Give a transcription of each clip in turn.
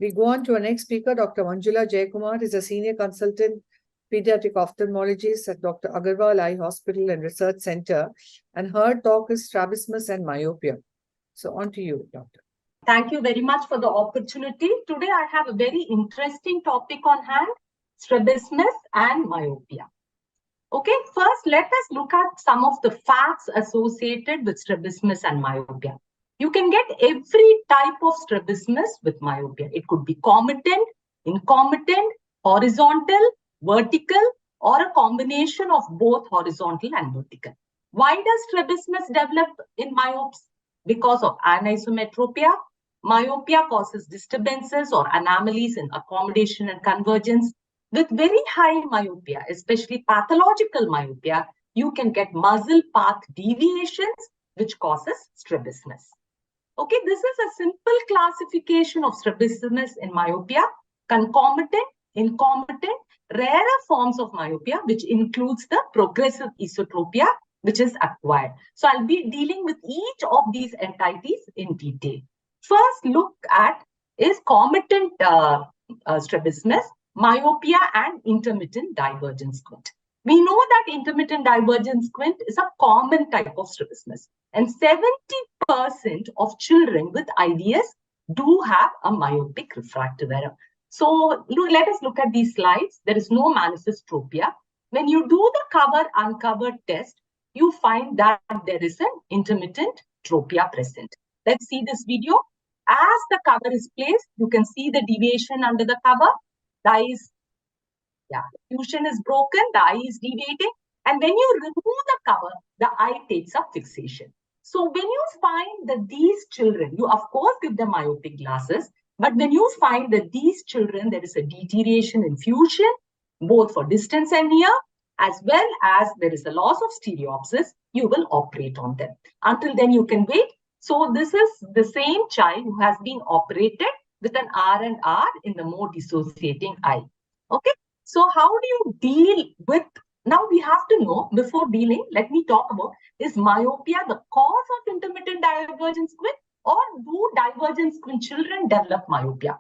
We go on to our next speaker. Dr. Manjula Jayakumar is a senior consultant pediatric ophthalmologist at Dr. Agarwal Eye Hospital and Research Center, and her talk is Strabismus and Myopia. So on to you, Doctor. Thank you very much for the opportunity. Today I have a very interesting topic on hand, strabismus and myopia. Okay, first let us look at some of the facts associated with strabismus and myopia. You can get every type of strabismus with myopia. It could be comitant, incomitant, horizontal, vertical, or a combination of both horizontal and vertical. Why does strabismus develop in myopes? Because of anisometropia. Myopia causes disturbances or anomalies in accommodation and convergence. With very high myopia, especially pathological myopia, you can get muzzle path deviations, which causes strabismus. Okay, this is a simple classification of strabismus in myopia: concomitant, incomitant, rarer forms of myopia, which includes the progressive esotropia, which is acquired. So I'll be dealing with each of these entities in detail. First look at is comitant strabismus, myopia, and intermittent divergent squint. We know that intermittent divergent squint is a common type of strabismus, and 70% of children with IDS do have a myopic refractive error. So let us look at these slides. There is no manifestropia. When you do the cover-uncover test, you find that there is an intermittent tropia present. Let's see this video. As the cover is placed, you can see the deviation under the cover. The eye is, the fusion is broken, the eye is deviating. And when you remove the cover, the eye takes up fixation. So when you find that these children, you of course give them myopic glasses, but when you find that these children, there is a deterioration in fusion, both for distance and near, as well as there is a loss of stereopsis, you will operate on them. Until then, you can wait. So this is the same child who has been operated with an R&R in the more dissociating eye. Okay, so how do you deal with, now we have to know, before dealing, let me talk about, is myopia the cause of intermittent divergent squint, or do divergent squint children develop myopia?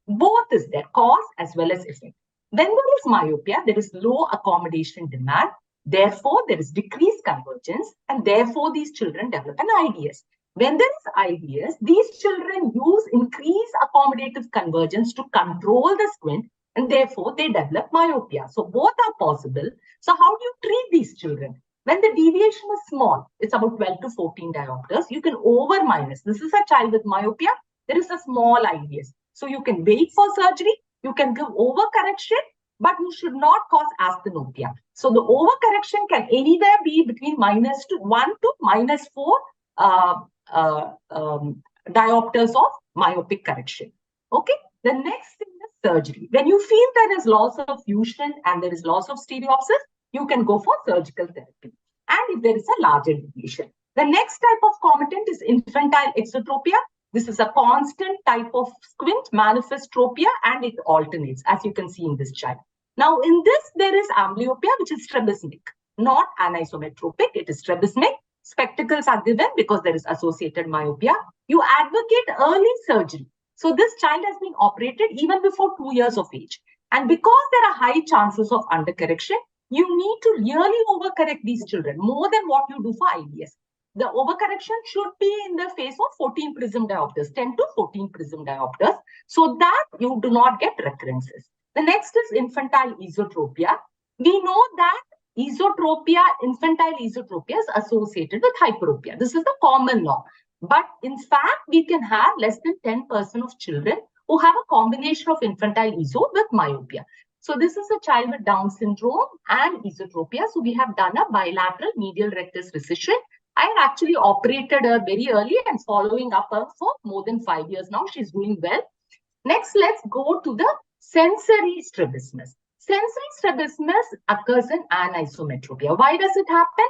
Both is their cause as well as effect. When there is myopia, there is low accommodation demand. Therefore, there is decreased convergence, and therefore these children develop an IDS. When there is IDS, these children use increased accommodative convergence to control the squint, and therefore they develop myopia. So both are possible. So how do you treat these children? When the deviation is small, it's about 12 to 14 diopters, you can over minus. This is a child with myopia. There is a small IDS. So you can wait for surgery. You can give overcorrection, but you should not cause asthenopia. So the overcorrection can anywhere be between -1 to -4 diopters of myopic correction. Okay, the next thing is surgery. When you feel there is loss of fusion and there is loss of stereopsis, you can go for surgical therapy. And if there is a larger deviation. The next type of comitant is infantile exotropia. This is a constant type of squint, manifestropia, and it alternates, as you can see in this child. Now, in this, there is amblyopia, which is strabismic, not anisometropic. It is strabismic. Spectacles are given because there is associated myopia. You advocate early surgery. So this child has been operated even before 2 years of age. And because there are high chances of undercorrection, you need to really overcorrect these children more than what you do for IDS. The overcorrection should be in the phase of 14 prism diopters, 10 to 14 prism diopters, so that you do not get recurrences. The next is infantile esotropia. We know that infantile esotropia is associated with hyperopia. This is the common law. But in fact, we can have less than 10% of children who have a combination of infantile eso with myopia. So this is a child with Down syndrome and esotropia. So we have done a bilateral medial rectus recision. I had actually operated her very early and following up her for more than 5 years now. She's doing well. Next, let's go to the sensory strabismus. Sensory strabismus occurs in anisometropia. Why does it happen?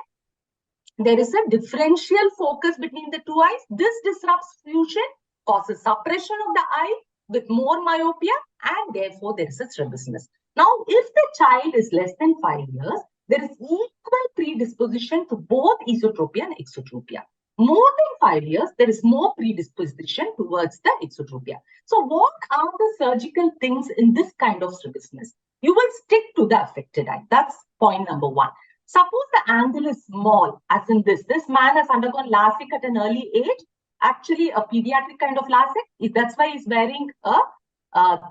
There is a differential focus between the two eyes. This disrupts fusion, causes suppression of the eye with more myopia, and therefore there is a strabismus. Now, if the child is less than 5 years, there is equal predisposition to both esotropia and exotropia. more than 5 years, there is more predisposition towards the exotropia. So what are the surgical things in this kind of strabismus? You will stick to the affected eye. That's point number one. Suppose the angle is small, as in this. This man has undergone LASIK at an early age, actually a pediatric kind of LASIK. That's why he's wearing a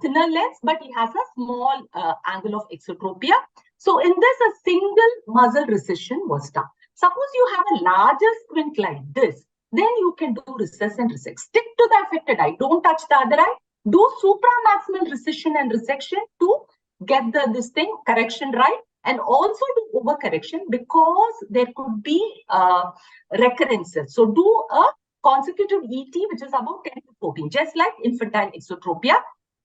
thinner lens, but he has a small angle of exotropia. So in this, a single muzzle recession was done. Suppose you have a larger squint like this, then you can do recess and resect. Stick to the affected eye. Don't touch the other eye. Do supramaximal recession and resection to get this thing correction right, and also do overcorrection because there could be recurrences. So do a consecutive ET, which is about 10 to 14, just like infantile exotropia.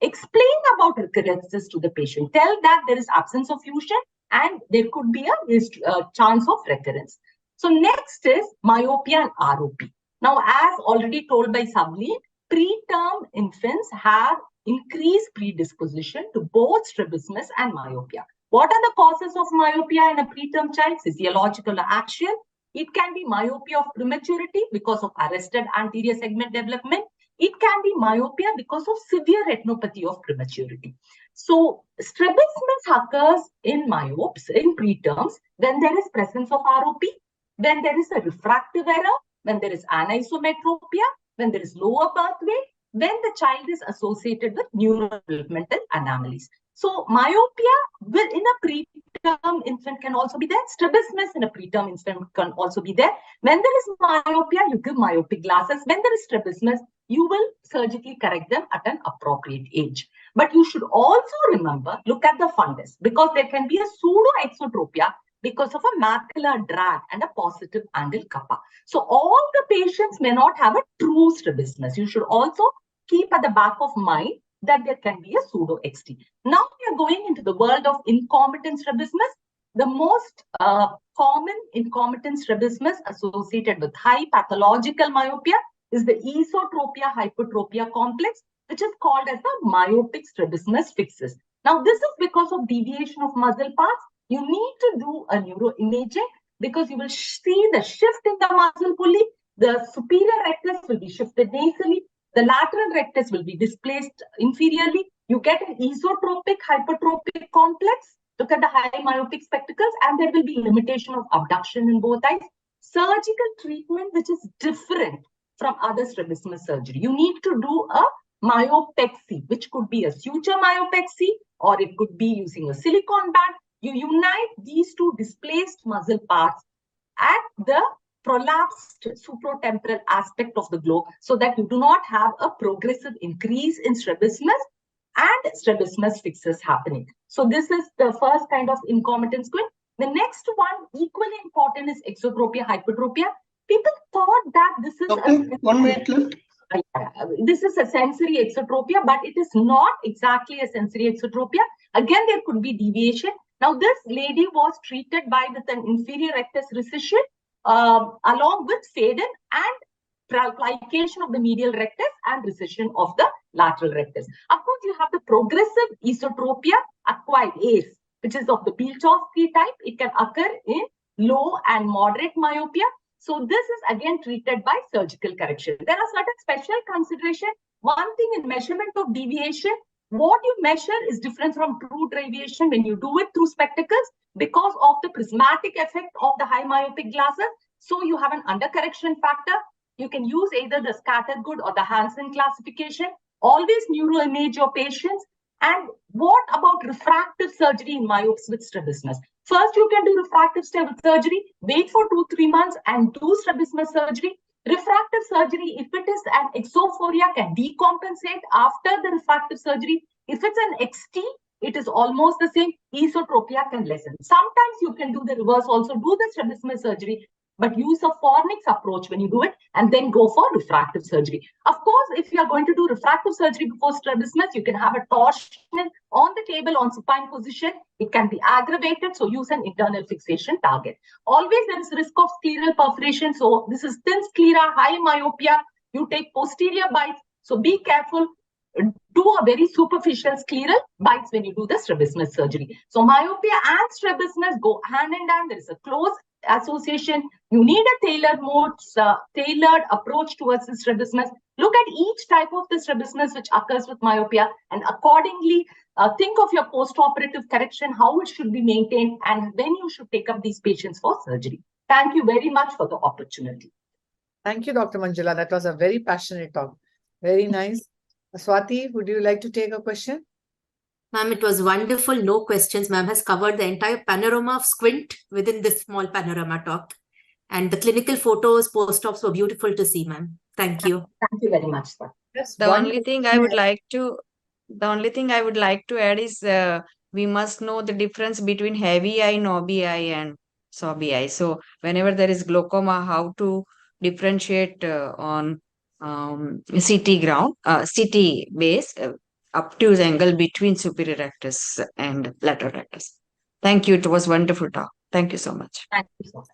Explain about recurrences to the patient. Tell that there is absence of fusion and there could be a chance of recurrence. So next is myopia and ROP. Now, as already told by Savleen, preterm infants have increased predisposition to both strabismus and myopia. What are the causes of myopia in a preterm child? Physiological or axial. It can be myopia of prematurity because of arrested anterior segment development. It can be myopia because of severe retinopathy of prematurity. So strabismus occurs in myopes, in preterms, when there is presence of ROP, when there is a refractive error, when there is anisometropia, when there is lower birth weight, when the child is associated with neurodevelopmental anomalies. So myopia in a preterm infant can also be there. Strabismus in a preterm infant can also be there. When there is myopia, you give myopic glasses. When there is strabismus, you will surgically correct them at an appropriate age. But you should also remember, look at the fundus, because there can be a pseudo-exotropia because of a macular drag and a positive angle kappa. So all the patients may not have a true strabismus. You should also keep at the back of mind that there can be a pseudo-XT. Now we are going into the world of incomitant strabismus. The most common incomitant strabismus associated with high pathological myopia is the esotropia hypertropia complex, which is called as the myopic strabismus fixus. Now, this is because of deviation of muscle parts. You need to do a neuroimaging because you will see the shift in the muscle pulley. The superior rectus will be shifted nasally. The lateral rectus will be displaced inferiorly. You get an esotropic hypertrophic complex. Look at the high myopic spectacles, and there will be limitation of abduction in both eyes. Surgical treatment, which is different from other strabismus surgery. You need to do a myopexy, which could be a suture myopexy, or it could be using a silicone band. You unite these two displaced muscle parts at the prolapsed supratemporal aspect of the globe so that you do not have a progressive increase in strabismus and strabismus fixus happening. So this is the first kind of incomitant squint. The next one, equally important, is exotropia hypertropia. People thought that this is okay, 1 minute left. This is a sensory exotropia, but it is not exactly a sensory exotropia. Again, there could be deviation. Now, this lady was treated with an inferior rectus recession along with Faden and plication of the medial rectus and recession of the lateral rectus. Of course, you have the progressive esotropia acquired ACE, which is of the Bielchowski type. It can occur in low and moderate myopia. So this is again treated by surgical correction. There are certain special considerations. One thing in measurement of deviation, what you measure is different from true deviation when you do it through spectacles because of the prismatic effect of the high myopic glasses. So you have an undercorrection factor. You can use either the Scattergood or the Hansen classification. Always neuroimage your patients. And what about refractive surgery in myopes with strabismus? First, you can do refractive surgery, wait for 2-3 months and do strabismus surgery. Refractive surgery, if it is an exophoria, can decompensate after the refractive surgery. If it's an XT, it is almost the same. Esotropia can lessen. Sometimes you can do the reverse also, do the strabismus surgery, but use a fornix approach when you do it and then go for refractive surgery. Of course, if you are going to do refractive surgery before strabismus, you can have a torsion on the table on supine position. It can be aggravated, so use an internal fixation target. Always there is risk of scleral perforation. So this is thin sclera, high myopia. You take posterior bites. So be careful. Do a very superficial scleral bites when you do the strabismus surgery. So myopia and strabismus go hand in hand. There is a close association, you need a tailored approach towards the strabismus. Look at each type of the strabismus which occurs with myopia, and accordingly think of your post-operative correction, how it should be maintained, and when you should take up these patients for surgery. Thank you very much for the opportunity. Thank you, Dr. Manjula. That was a very passionate talk. Very nice. Swati, would you like to take a question? Ma'am, it was wonderful. No questions. Ma'am has covered the entire panorama of squint within this small panorama talk. And the clinical photos, post-ops were beautiful to see, ma'am. Thank you. Thank you very much, sir. Yes, The only thing I would like to add is we must know the difference between heavy eye, knobby eye, and sobby eye. So whenever there is glaucoma, how to differentiate on CT ground, CT base, obtuse angle between superior rectus and lateral rectus. Thank you. It was wonderful talk. Thank you so much. Thank you so much.